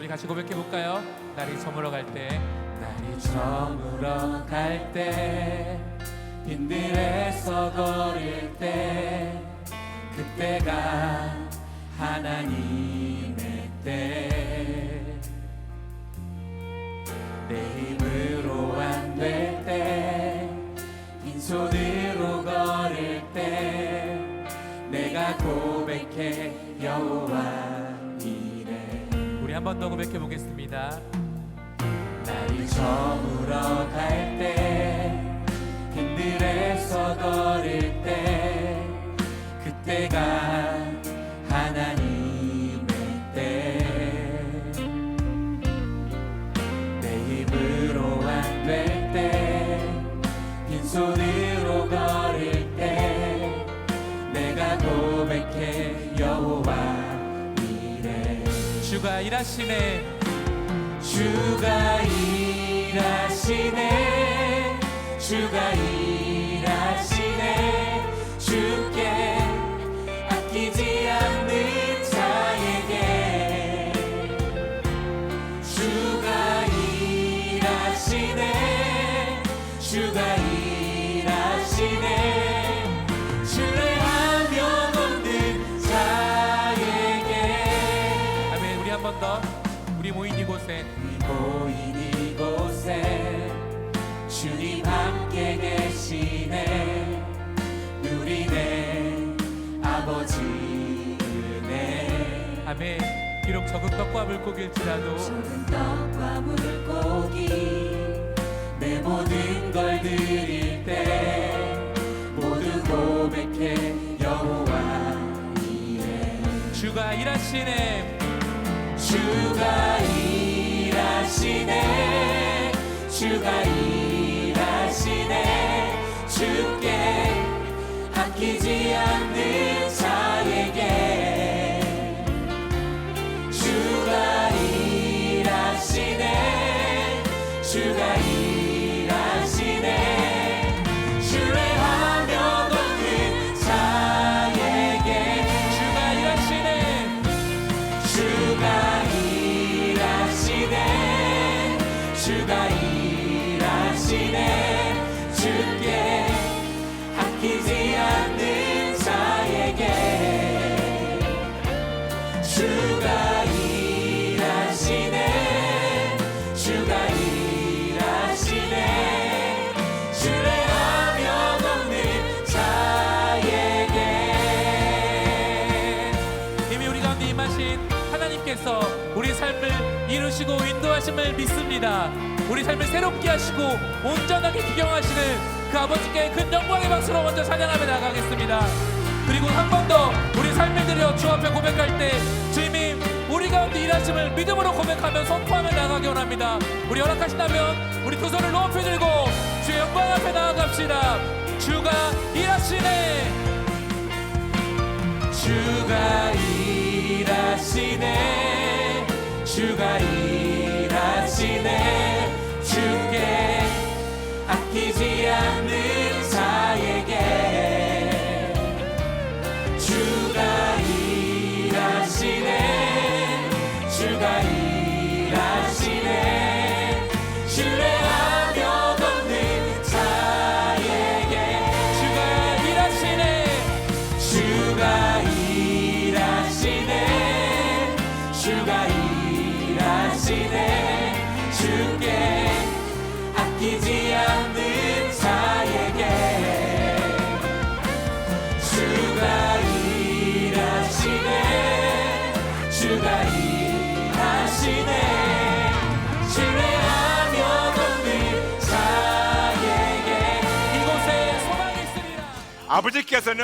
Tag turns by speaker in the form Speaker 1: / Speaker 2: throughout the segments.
Speaker 1: 우리 같이 고백해 볼까요? 날이 저물어 갈 때,
Speaker 2: 날이 저물어 갈 때, 빈들에서 걸을 때, 그때가 하나님의 때. 내 힘으로 안 될 때, 빈손으로 걸을 때, 내가 고백해 여호와 이래.
Speaker 1: 우리 한 번 더 고백해 보겠습니다.
Speaker 2: 날이 저물어 갈 때, 빈들에서 걸을 때, 그때가 하나님의 때. 내 힘으로 안 될 때, 빈손으로 걸을 때, 내가 고백해 여호와 이래.
Speaker 1: 주가 일하시네.
Speaker 2: 주가 일하시네. 주가 일하시네. 주께 아끼지 않는 자에게. 주가 일하시네. 주가 일하시네. 신뢰하며 걷는 자에게.
Speaker 1: 아멘. 우리 한 번 더. 우리 모인 이곳에,
Speaker 2: 모인 이곳에 주님 함께 계시네. 누리네 아버지 은혜.
Speaker 1: 아멘. 비록 적은 떡과 물고기일지라도
Speaker 2: 적은 떡과 물고기 내 모든 걸 드릴 때, 모두 고백해 여호와 이래.
Speaker 1: 주가 일하시네.
Speaker 2: 주가 일하시네. 주가 일하시네. 주께 아끼지 않는 자에게. 주가 일하시네. 주가 일하시네. 신뢰하며 걷는 자에게.
Speaker 1: 주가 일하시네.
Speaker 2: 주가 일하시네. 주가 일하시네. 주께 아끼지 않는 자에게. 주가 일하시네. 주가 일하시네. 신뢰하며 걷는 자에게.
Speaker 1: 이미 우리 가운데 임하신 하나님께서 우리 삶을 이루시고 인도하심을 믿습니다. 우리 삶을 새롭게 하시고 온전하게 기경하시는 그 아버지께 큰 영광의 박수로 먼저 찬양하며 나가겠습니다. 그리고 한 번 더 우리 삶을 들여 주 앞에 고백할 때 주님이 우리 가운데 일하심을 믿음으로 고백하며 선포하며 나가기 원합니다. 우리 허락하신다면 우리 두 손을 높이 들고 주의 영광 앞에 나아갑시다. 주가 일하시네.
Speaker 2: 주가 일하시네. 주가 일하시네. 주께 아끼지 않는 자에게. 주가 일하시네. 주가 일하시네. 신뢰하며 걷는 자에게.
Speaker 1: 주가 일하시네.
Speaker 2: 주가 일하시네. 주가 일하시네. 주께 아끼지 않는 자에게. 주가 일하시네. 주가 일하시네. 신뢰하며 걷는 자에게.
Speaker 1: 이곳에 소망이 있으리라.
Speaker 3: 아버지께서는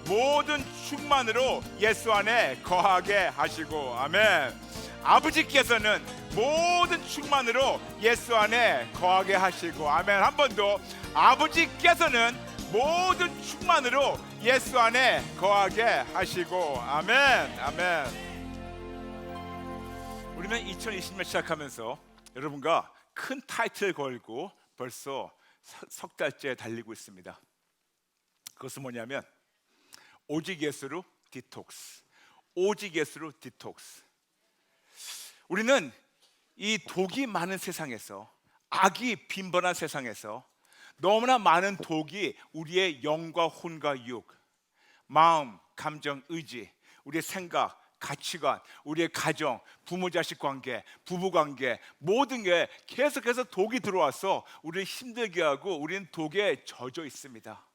Speaker 3: 모든 충만으로 예수 안에 거하게 하시고, 아멘. 아버지께서는 모든 충만으로 예수 안에 거하게 하시고, 아멘. 한 번 더. 아버지께서는 모든 충만으로 예수 안에 거하게 하시고, 아멘. 아멘. 우리는 2020년 시작하면서 여러분과 큰 타이틀 걸고 벌써 석 달째 달리고 있습니다. 그것은 뭐냐면 오직 예수로 디톡스. 오직 예수로 디톡스. 우리는 이 독이 많은 세상에서, 악이 빈번한 세상에서 너무나 많은 독이 우리의 영과 혼과 육, 마음, 감정, 의지, 우리의 생각, 가치관, 우리의 가정, 부모 자식 관계, 부부 관계, 모든 게 계속해서 독이 들어와서 우리를 힘들게 하고 우리는 독에 젖어 있습니다.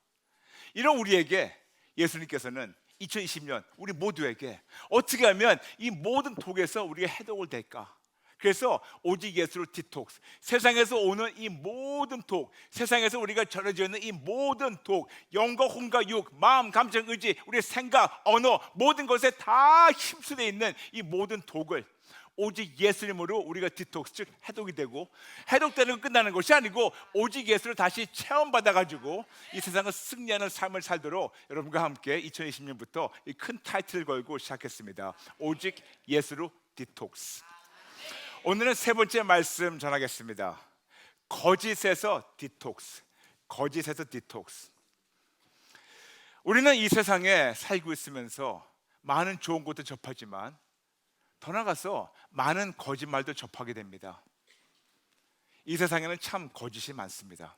Speaker 3: 이런 우리에게 예수님께서는 2020년 우리 모두에게 어떻게 하면 이 모든 독에서 우리가 해독을 될까? 그래서 오직 예수로 디톡스, 세상에서 오는 이 모든 독, 세상에서 우리가 전해져 있는 이 모든 독, 영과 혼과 육, 마음, 감정, 의지, 우리의 생각, 언어, 모든 것에 다 힘쓰여 있는 이 모든 독을 오직 예수님으로 우리가 디톡스, 즉 해독이 되고, 해독되는 건 끝나는 것이 아니고 오직 예수를 다시 체험받아가지고 이 세상을 승리하는 삶을 살도록 여러분과 함께 2020년부터 이 큰 타이틀을 걸고 시작했습니다. 오직 예수로 디톡스. 오늘은 세 번째 말씀 전하겠습니다. 거짓에서 디톡스. 거짓에서 디톡스. 우리는 이 세상에 살고 있으면서 많은 좋은 것도 접하지만 더 나아가서 많은 거짓말도 접하게 됩니다. 이 세상에는 참 거짓이 많습니다.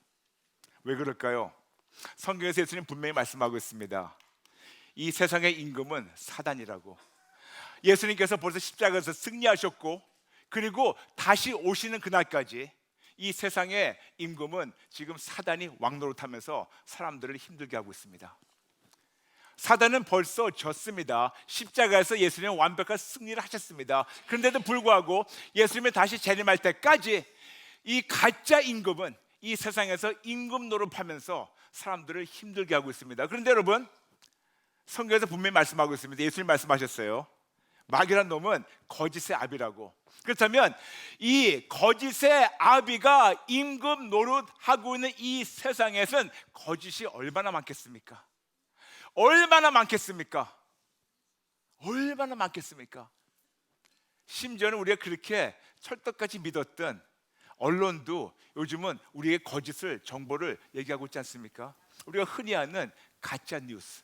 Speaker 3: 왜 그럴까요? 성경에서 예수님 분명히 말씀하고 있습니다. 이 세상의 임금은 사단이라고. 예수님께서 벌써 십자가에서 승리하셨고, 그리고 다시 오시는 그날까지 이 세상의 임금은 지금 사단이 왕노릇하면서 사람들을 힘들게 하고 있습니다. 사단은 벌써 졌습니다. 십자가에서 예수님은 완벽한 승리를 하셨습니다. 그런데도 불구하고 예수님이 다시 재림할 때까지 이 가짜 임금은 이 세상에서 임금 노릇하면서 사람들을 힘들게 하고 있습니다. 그런데 여러분, 성경에서 분명히 말씀하고 있습니다. 예수님 말씀하셨어요. 마귀란 놈은 거짓의 아비라고. 그렇다면 이 거짓의 아비가 임금 노릇하고 있는 이 세상에서는 거짓이 얼마나 많겠습니까? 얼마나 많겠습니까? 얼마나 많겠습니까? 심지어는 우리가 그렇게 철떡같이 믿었던 언론도 요즘은 우리의 거짓을, 정보를 얘기하고 있지 않습니까? 우리가 흔히 아는 가짜 뉴스,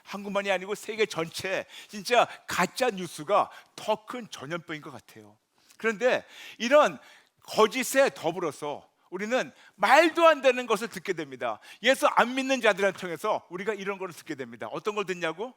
Speaker 3: 한국만이 아니고 세계 전체 진짜 가짜 뉴스가 더 큰 전염병인 것 같아요. 그런데 이런 거짓에 더불어서 우리는 말도 안 되는 것을 듣게 됩니다. 예수 안 믿는 자들을 통해서 우리가 이런 것을 듣게 됩니다. 어떤 걸 듣냐고?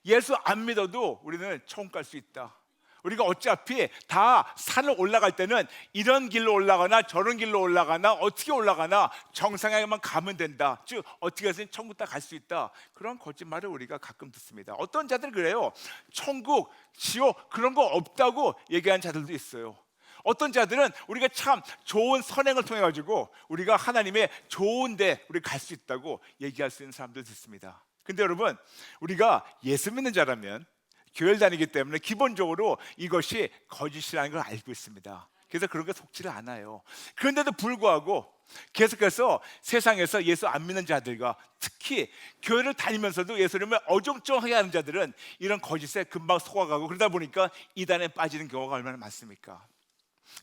Speaker 3: 예수 안 믿어도 우리는 천국 갈 수 있다. 우리가 어차피 다 산을 올라갈 때는 이런 길로 올라가나 저런 길로 올라가나 어떻게 올라가나 정상에만 가면 된다. 즉 어떻게 해서 천국 다 갈 수 있다. 그런 거짓말을 우리가 가끔 듣습니다. 어떤 자들은 그래요. 천국, 지옥 그런 거 없다고 얘기하는 자들도 있어요. 어떤 자들은 우리가 참 좋은 선행을 통해 가지고 우리가 하나님의 좋은데 우리 갈 수 있다고 얘기할 수 있는 사람들도 있습니다. 근데 여러분, 우리가 예수 믿는 자라면 교회를 다니기 때문에 기본적으로 이것이 거짓이라는 걸 알고 있습니다. 그래서 그런 게 속지를 않아요. 그런데도 불구하고 계속해서 세상에서 예수 안 믿는 자들과 특히 교회를 다니면서도 예수님을 어정쩡하게 하는 자들은 이런 거짓에 금방 속아가고 그러다 보니까 이단에 빠지는 경우가 얼마나 많습니까?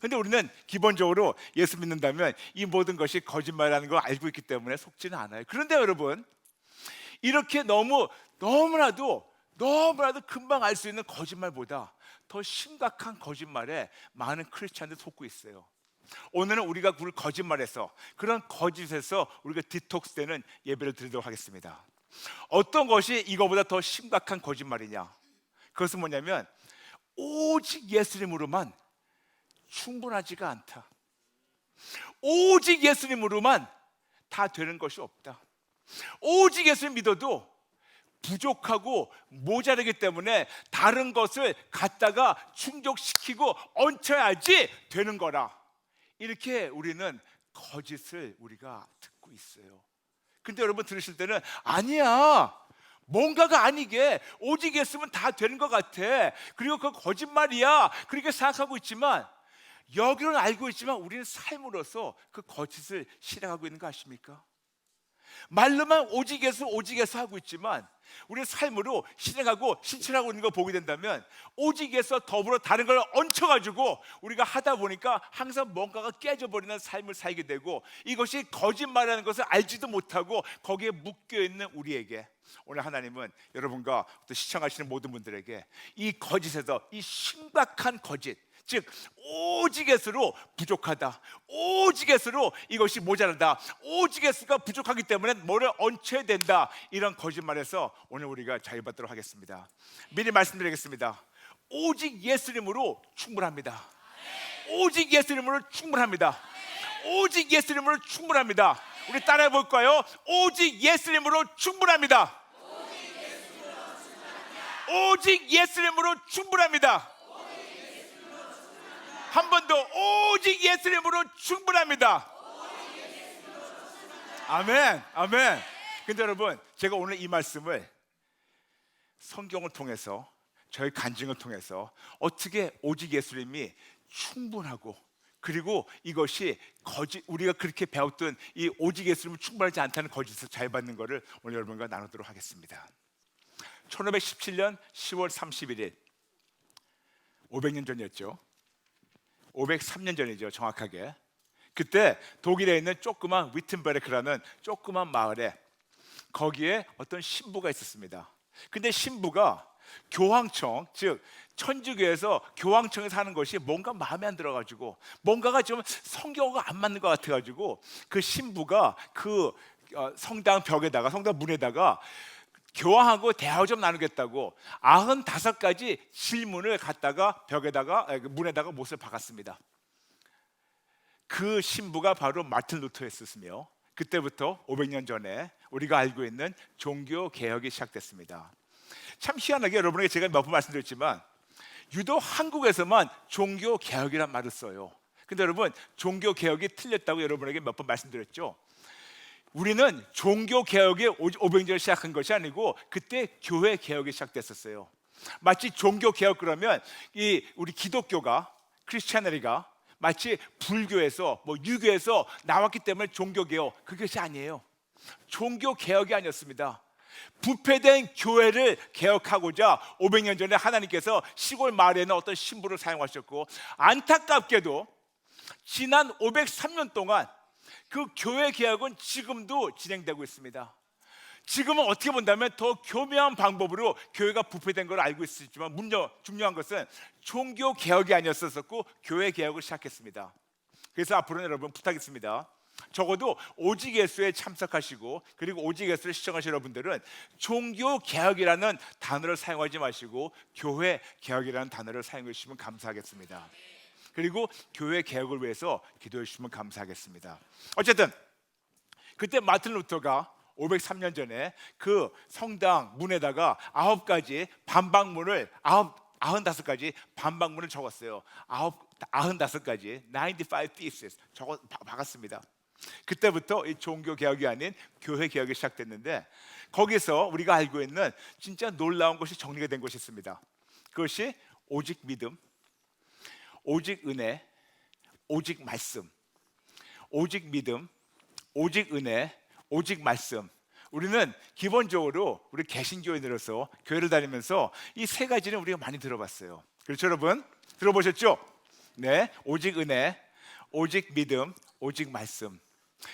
Speaker 3: 근데 우리는 기본적으로 예수 믿는다면 이 모든 것이 거짓말이라는 걸 알고 있기 때문에 속지는 않아요. 그런데 여러분, 이렇게 너무나도 금방 알 수 있는 거짓말보다 더 심각한 거짓말에 많은 크리스찬들이 속고 있어요. 오늘은 우리가 그 거짓말에서, 그런 거짓에서 우리가 디톡스되는 예배를 드리도록 하겠습니다. 어떤 것이 이거보다 더 심각한 거짓말이냐? 그것은 뭐냐면 오직 예수님으로만 충분하지가 않다. 오직 예수님으로만 다 되는 것이 없다. 오직 예수님 믿어도 부족하고 모자르기 때문에 다른 것을 갖다가 충족시키고 얹혀야지 되는 거라. 이렇게 우리는 거짓을 우리가 듣고 있어요. 근데 여러분 들으실 때는 아니야, 뭔가가 아니게 오직 예수면 다 되는 것 같아, 그리고 그거 거짓말이야, 그렇게 생각하고 있지만 여기는 알고 있지만 우리는 삶으로서 그 거짓을 실행하고 있는 거 아십니까? 말로만 오직 예수 하고 있지만 우리의 삶으로 실행하고 실천하고 있는 거 보게 된다면 오직 예수와 더불어 다른 걸 얹혀가지고 우리가 하다 보니까 항상 뭔가가 깨져버리는 삶을 살게 되고, 이것이 거짓말이라는 것을 알지도 못하고 거기에 묶여있는 우리에게 오늘 하나님은 여러분과 또 시청하시는 모든 분들에게 이 거짓에서, 이 심각한 거짓, 즉 오직 예수로 부족하다, 오직 예수로 이것이 모자라다, 오직 예수가 부족하기 때문에 뭐를 얹혀야 된다, 이런 거짓말에서 오늘 우리가 자유받도록 하겠습니다. 미리 말씀드리겠습니다. 오직 예수님으로 충분합니다. 오직 예수님으로 충분합니다. 오직 예수님으로 충분합니다. 우리 따라해 볼까요? 오직 예수님으로 충분합니다. 오직 예수님으로 충분합니다. 한 번 더, 오직 예수님으로 충분합니다. 아멘, 아멘. 근데 여러분, 제가 오늘 이 말씀을 성경을 통해서, 저의 간증을 통해서 어떻게 오직 예수님이 충분하고, 그리고 이것이 우리가 그렇게 배웠던 이 오직 예수님은 충분하지 않다는 거짓에서 자유받는 것을 오늘 여러분과 나누도록 하겠습니다. 1517년 10월 31일, 500년 전이었죠. 503년 전이죠, 정확하게. 그때 독일에 있는 조그만 위튼베르크라는 조그만 마을에, 거기에 어떤 신부가 있었습니다. 근데 신부가 교황청, 즉 천주교에서 교황청에 사는 것이 뭔가 마음에 안 들어가지고, 뭔가가 좀 성경과 안 맞는 것 같아가지고, 그 신부가 그 성당 벽에다가, 성당 문에다가 교황하고 대화 좀 나누겠다고 95가지 질문을 갖다가 벽에다가, 문에다가 못을 박았습니다. 그 신부가 바로 마틴 루터였으며, 그때부터 500년 전에 우리가 알고 있는 종교 개혁이 시작됐습니다. 참 희한하게 여러분에게 제가 몇 번 말씀드렸지만, 유독 한국에서만 종교 개혁이란 말을 써요. 근데 여러분, 종교 개혁이 틀렸다고 여러분에게 몇 번 말씀드렸죠. 우리는 종교 개혁이 500년을 시작한 것이 아니고 그때 교회 개혁이 시작됐었어요. 마치 종교 개혁 그러면 우리 기독교가, 크리스찬리가 마치 불교에서, 유교에서 나왔기 때문에 종교 개혁, 그것이 아니에요. 종교 개혁이 아니었습니다. 부패된 교회를 개혁하고자 500년 전에 하나님께서 시골 마을에는 어떤 신부를 사용하셨고, 안타깝게도 지난 503년 동안 그 교회 개혁은 지금도 진행되고 있습니다. 지금은 어떻게 본다면 더 교묘한 방법으로 교회가 부패된 걸 알고 있지만, 중요한 것은 종교 개혁이 아니었었고 교회 개혁을 시작했습니다. 그래서 앞으로는 여러분 부탁했습니다. 적어도 오직 예수에 참석하시고, 그리고 오직 예수를 시청하시는 여러분들은 종교 개혁이라는 단어를 사용하지 마시고 교회 개혁이라는 단어를 사용해 주시면 감사하겠습니다. 그리고 교회 개혁을 위해서 기도해 주시면 감사하겠습니다. 어쨌든 그때 마틴 루터가 503년 전에 그 성당 문에다가 95가지 반박문을 95가지 반박문을 적었어요. 95가지 95 thesis 박았습니다. 그때부터 이 종교 개혁이 아닌 교회 개혁이 시작됐는데, 거기서 우리가 알고 있는 진짜 놀라운 것이 정리가 된 것이 있습니다. 그것이 오직 믿음, 오직 은혜, 오직 말씀. 오직 믿음, 오직 은혜, 오직 말씀. 우리는 기본적으로 우리 개신교인으로서 교회를 다니면서 이 세 가지는 우리가 많이 들어봤어요. 그렇죠, 여러분? 들어보셨죠? 네, 오직 은혜, 오직 믿음, 오직 말씀.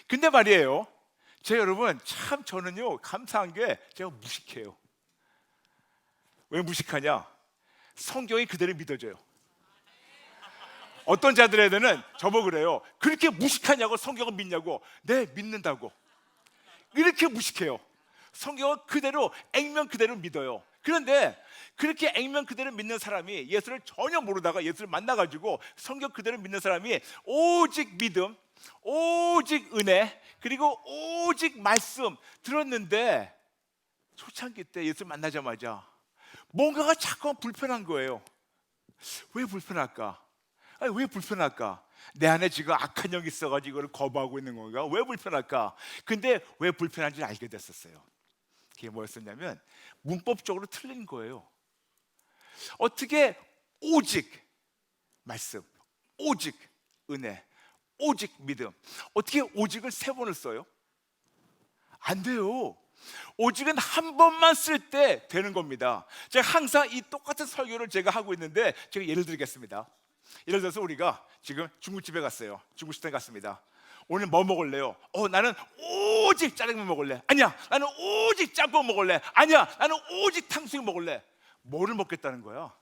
Speaker 3: 근데 말이에요, 여러분, 참 저는요 감사한 게 제가 무식해요. 왜 무식하냐? 성경이 그대로 믿어져요. 어떤 자들에게는 저보고 그래요. 그렇게 무식하냐고 성경을 믿냐고. 네, 믿는다고. 이렇게 무식해요. 성경은 그대로 액면 그대로 믿어요. 그런데 그렇게 액면 그대로 믿는 사람이, 예수를 전혀 모르다가 예수를 만나가지고 성경 그대로 믿는 사람이 오직 믿음, 오직 은혜, 그리고 오직 말씀 들었는데, 초창기 때 예수를 만나자마자 뭔가가 자꾸 불편한 거예요. 왜 불편할까? 아니, 왜 불편할까? 내 안에 지금 악한 영이 있어가지고 이걸 거부하고 있는 건가? 왜 불편할까? 근데 왜 불편한지 알게 됐었어요. 그게 뭐였었냐면 문법적으로 틀린 거예요. 어떻게 오직 말씀, 오직 은혜, 오직 믿음, 어떻게 오직을 3번을 써요? 안 돼요. 오직은 한 번만 쓸 때 되는 겁니다. 제가 항상 이 똑같은 설교를 제가 하고 있는데, 제가 예를 들겠습니다. 예를 들어서 우리가 지금 중국집에 갔어요. 중국식당에 갔습니다. 오늘 뭐 먹을래요? 나는 오직 짜장면 먹을래. 아니야, 나는 오직 짬뽕 먹을래. 아니야, 나는 오직 탕수육 먹을래. 뭐를 먹겠다는 거야?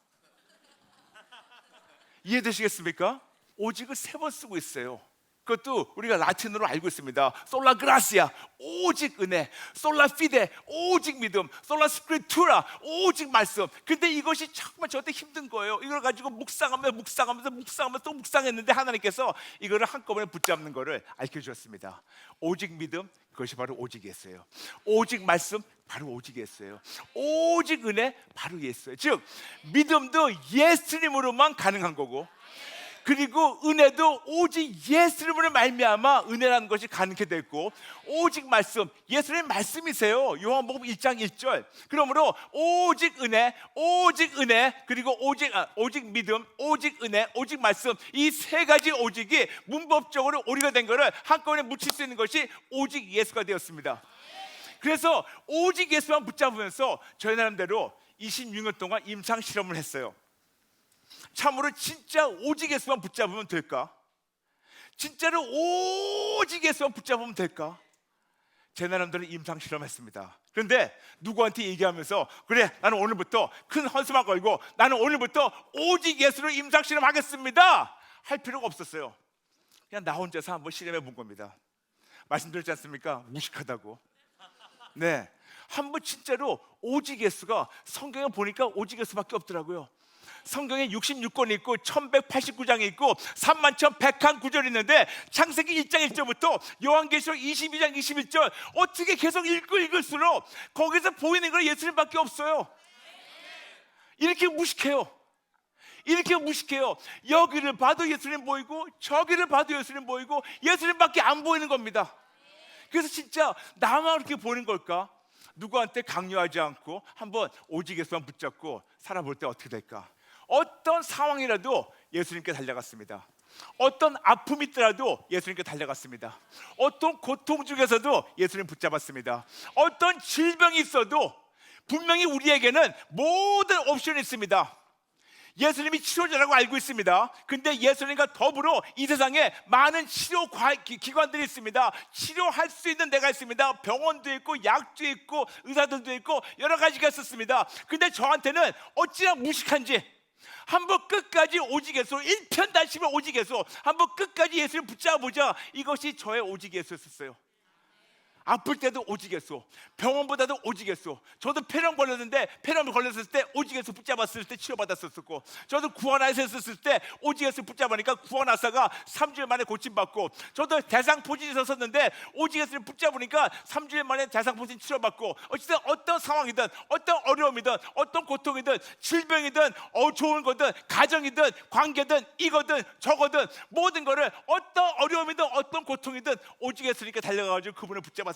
Speaker 3: 이해되시겠습니까? 오직을 3번 쓰고 있어요. 그것도 우리가 라틴어로 알고 있습니다. 솔라 그라시아, 오직 은혜. 솔라 피데, 오직 믿음. 솔라 스크리투라, 오직 말씀. 근데 이것이 정말 저한테 힘든 거예요. 이걸 가지고 묵상하면서 또 묵상했는데 하나님께서 이거를 한꺼번에 붙잡는 거를 알려주셨습니다. 오직 믿음, 그것이 바로 오직이었어요. 오직 말씀, 바로 오직이었어요. 오직 은혜, 바로 예수예요. 즉 믿음도 예수님으로만 가능한 거고, 그리고 은혜도 오직 예수님으로 말미암아 은혜라는 것이 가능하게 됐고, 오직 말씀, 예수님의 말씀이세요. 요한복음 1장 1절. 그러므로 오직 은혜, 그리고 오직 믿음, 오직 은혜, 오직 말씀, 이 3가지 오직이 문법적으로 오리가 된 것을 한꺼번에 묻힐 수 있는 것이 오직 예수가 되었습니다. 그래서 오직 예수만 붙잡으면서 저희 나름대로 26년 동안 임상 실험을 했어요. 참으로 진짜 오직 예수만 붙잡으면 될까? 진짜로 오직 예수만 붙잡으면 될까? 제 나름대로 임상 실험했습니다. 그런데 누구한테 얘기하면서 그래, 나는 오늘부터 큰 헌수만 걸고 나는 오늘부터 오직 예수로 임상 실험하겠습니다 할 필요가 없었어요. 그냥 나 혼자서 한번 실험해 본 겁니다. 말씀드렸지 않습니까? 무식하다고. 네, 한번 진짜로 오직 예수가, 성경에 보니까 오직 예수밖에 없더라고요. 성경에 66권이 있고 1189장이 있고 31,101구절이 있는데 창세기 1장 1절부터 요한계시록 22장 21절 어떻게 계속 읽을수록 거기서 보이는 건 예수님밖에 없어요. 이렇게 무식해요. 여기를 봐도 예수님 보이고 저기를 봐도 예수님 보이고 예수님밖에 안 보이는 겁니다. 그래서 진짜 나만 그렇게 보이는 걸까? 누구한테 강요하지 않고 한번 오직 예수만 붙잡고 살아볼 때 어떻게 될까? 어떤 상황이라도 예수님께 달려갔습니다. 어떤 아픔이 있더라도 예수님께 달려갔습니다. 어떤 고통 중에서도 예수님 붙잡았습니다. 어떤 질병이 있어도 분명히 우리에게는 모든 옵션이 있습니다. 예수님이 치료자라고 알고 있습니다. 근데 예수님과 더불어 이 세상에 많은 치료 기관들이 있습니다. 치료할 수 있는 데가 있습니다. 병원도 있고 약도 있고 의사들도 있고 여러 가지가 있었습니다. 근데 저한테는 어찌나 무식한지 한번 끝까지 오직 예수, 일편단심의 오직 예수, 한번 끝까지 예수를 붙잡아보자, 이것이 저의 오직 예수였어요. 아플 때도 오직 예수, 병원보다도 오직 예수. 저도 폐렴 걸렸는데 폐렴 걸렸을 때 오직 예수 붙잡았을 때 치료받았었고, 저도 구원하사 했을 때 오직 예수 붙잡으니까 구원하사가 3주일 만에 고침받고, 저도 대상포진에 섰었는데 오직 예수를 붙잡으니까 3주일 만에 대상포진 치료받고, 어쨌든 어떤 상황이든 어떤 어려움이든 어떤 고통이든 질병이든 좋은 거든 가정이든 관계든 이거든 저거든 모든 거를 어떤 어려움이든 어떤 고통이든 오직 예수님께 달려가지고 그분을 붙잡았습니다.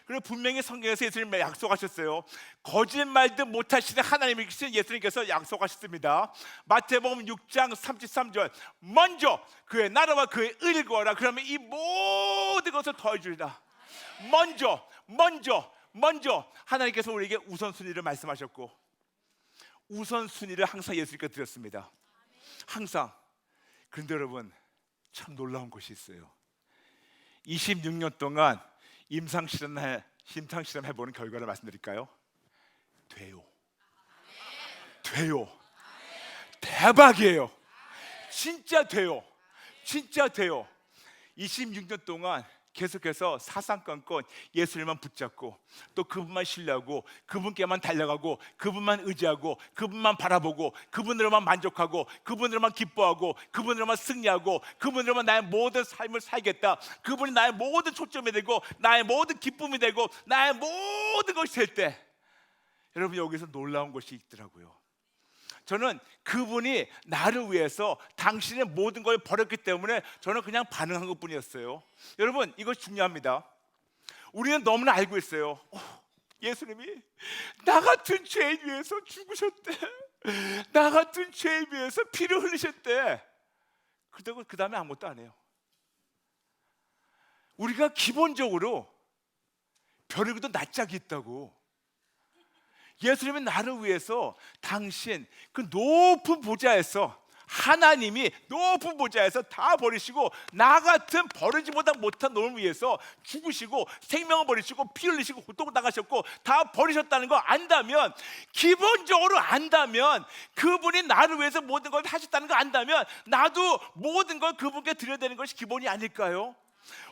Speaker 3: 그리고 분명히 성경에서 예수님 약속하셨어요. 거짓말도 못하시는 하나님이신 예수님께서 약속하셨습니다. 마태복음 6장 33절, 먼저 그의 나라와 그의 의를 구하라, 그러면 이 모든 것을 더해주리라. 먼저 하나님께서 우리에게 우선순위를 말씀하셨고, 우선순위를 항상 예수님께 드렸습니다. 항상. 그런데 여러분, 참 놀라운 것이 있어요. 26년 동안 임상실험 해보는 결과를 말씀드릴까요? 돼요. 대박이에요. 진짜 돼요. 26년 동안 계속해서 사상권권 예수님만 붙잡고, 또 그분만 신뢰하고, 그분께만 달려가고, 그분만 의지하고, 그분만 바라보고, 그분으로만 만족하고, 그분으로만 기뻐하고, 그분으로만 승리하고, 그분으로만 나의 모든 삶을 살겠다. 그분이 나의 모든 초점이 되고 나의 모든 기쁨이 되고 나의 모든 것이 될 때, 여러분 여기서 놀라운 것이 있더라고요. 저는 그분이 나를 위해서 당신의 모든 걸 버렸기 때문에 저는 그냥 반응한 것뿐이었어요. 여러분, 이거 중요합니다. 우리는 너무나 알고 있어요. 예수님이 나 같은 죄인 위해서 죽으셨대. 나 같은 죄인 위해서 피를 흘리셨대. 그리고 그 다음에 아무것도 안 해요. 우리가 기본적으로 벼르기도 낯짝이 있다고. 예수님은 나를 위해서 당신 그 높은 보좌에서 하나님이 높은 보좌에서 다 버리시고 나 같은 버리지보다 못한 놈을 위해서 죽으시고 생명을 버리시고 피 흘리시고 고통을 당하셨고 다 버리셨다는 거 안다면, 기본적으로 안다면, 그분이 나를 위해서 모든 걸 하셨다는 거 안다면 나도 모든 걸 그분께 드려야 되는 것이 기본이 아닐까요?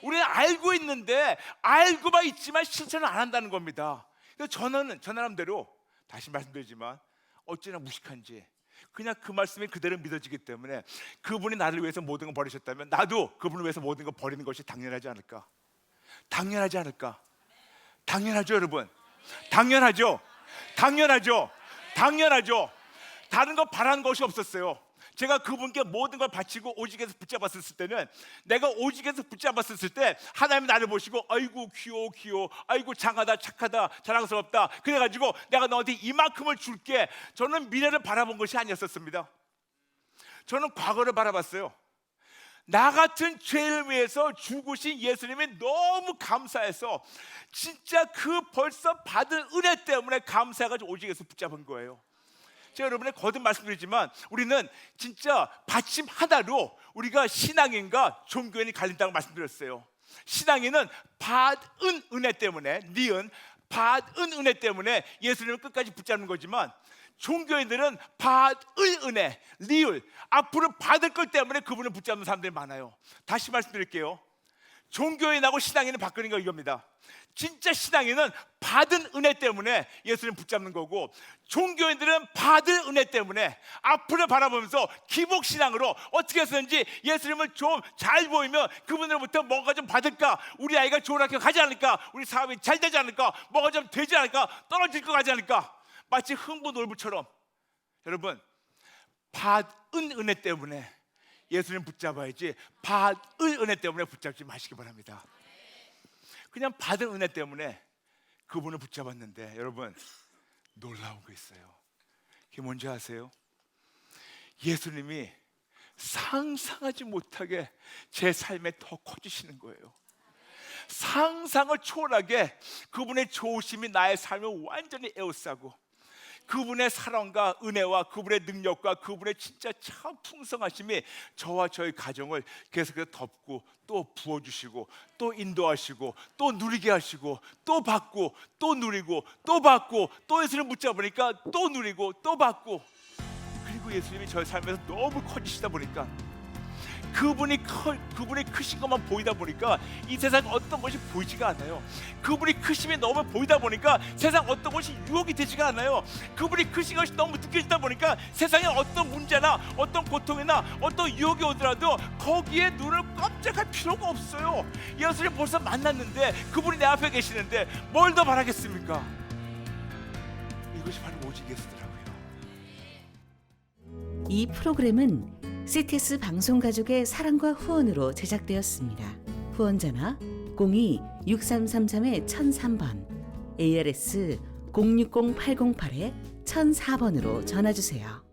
Speaker 3: 우리는 알고 있는데 알고만 있지만 실천을 안 한다는 겁니다. 그래서 저는 저 나름대로 다시 말씀드리지만 어찌나 무식한지 그냥 그 말씀이 그대로 믿어지기 때문에 그분이 나를 위해서 모든 걸 버리셨다면 나도 그분을 위해서 모든 걸 버리는 것이 당연하지 않을까? 당연하지 않을까? 당연하죠, 여러분. 당연하죠. 당연하죠. 당연하죠. 다른 거 바라는 것이 없었어요. 제가 그분께 모든 걸 바치고 오직에서 붙잡았을 때는, 내가 오직에서 붙잡았을 때 하나님이 나를 보시고 아이고 귀여워, 아이고 장하다, 착하다, 자랑스럽다, 그래가지고 내가 너한테 이만큼을 줄게. 저는 미래를 바라본 것이 아니었었습니다. 저는 과거를 바라봤어요. 나 같은 죄를 위해서 죽으신 예수님이 너무 감사해서 진짜 그 벌써 받은 은혜 때문에 감사해가지고 오직에서 붙잡은 거예요. 제가 여러분의 거듭 말씀드리지만 우리는 진짜 받침 하나로 우리가 신앙인과 종교인이 갈린다고 말씀드렸어요. 신앙인은 받은 은혜 때문에, 니은 받은 은혜 때문에 예수님을 끝까지 붙잡는 거지만, 종교인들은 받을 은혜, 리을 앞으로 받을 것 때문에 그분을 붙잡는 사람들이 많아요. 다시 말씀드릴게요. 종교인하고 신앙인을 바꾸는 거 이겁니다. 진짜 신앙인은 받은 은혜 때문에 예수님 붙잡는 거고, 종교인들은 받을 은혜 때문에 앞으로 바라보면서 기복신앙으로 어떻게 해서든지 예수님을 좀 잘 보이면 그분으로부터 뭔가 좀 받을까, 우리 아이가 좋은 학교 가지 않을까, 우리 사업이 잘 되지 않을까, 뭐가 좀 되지 않을까, 떨어질 거 가지 않을까, 마치 흥부놀부처럼. 여러분, 받은 은혜 때문에 예수님 붙잡아야지 받을 은혜 때문에 붙잡지 마시기 바랍니다. 그냥 받은 은혜 때문에 그분을 붙잡았는데 여러분, 놀라운 거 있어요. 그게 뭔지 아세요? 예수님이 상상하지 못하게 제 삶에 더 커지시는 거예요. 상상을 초월하게 그분의 좋으심이 나의 삶을 완전히 에워싸고, 그분의 사랑과 은혜와 그분의 능력과 그분의 진짜 참 풍성하심이 저와 저희 가정을 계속해서 덮고 또 부어주시고 또 인도하시고 또 누리게 하시고 또 받고 또 누리고 또 받고 또 예수님 붙잡으니까 또 누리고 또 받고, 그리고 예수님이 저희 삶에서 너무 커지시다 보니까 그분이 크신 것만 보이다 보니까 이 세상 어떤 것이 보이지가 않아요. 그분이 크심이 너무 보이다 보니까 세상 어떤 것이 유혹이 되지가 않아요. 그분이 크신 것이 너무 느껴지다 보니까 세상에 어떤 문제나 어떤 고통이나 어떤 유혹이 오더라도 거기에 눈을 깜짝할 필요가 없어요. 예수님 벌써 만났는데, 그분이 내 앞에 계시는데 뭘 더 바라겠습니까? 이것이 바로 오직 예수더라고요.
Speaker 4: 이 프로그램은 CTS 방송가족의 사랑과 후원으로 제작되었습니다. 후원전화 02-6333-1003번, ARS 060-808-1004번으로 전화주세요.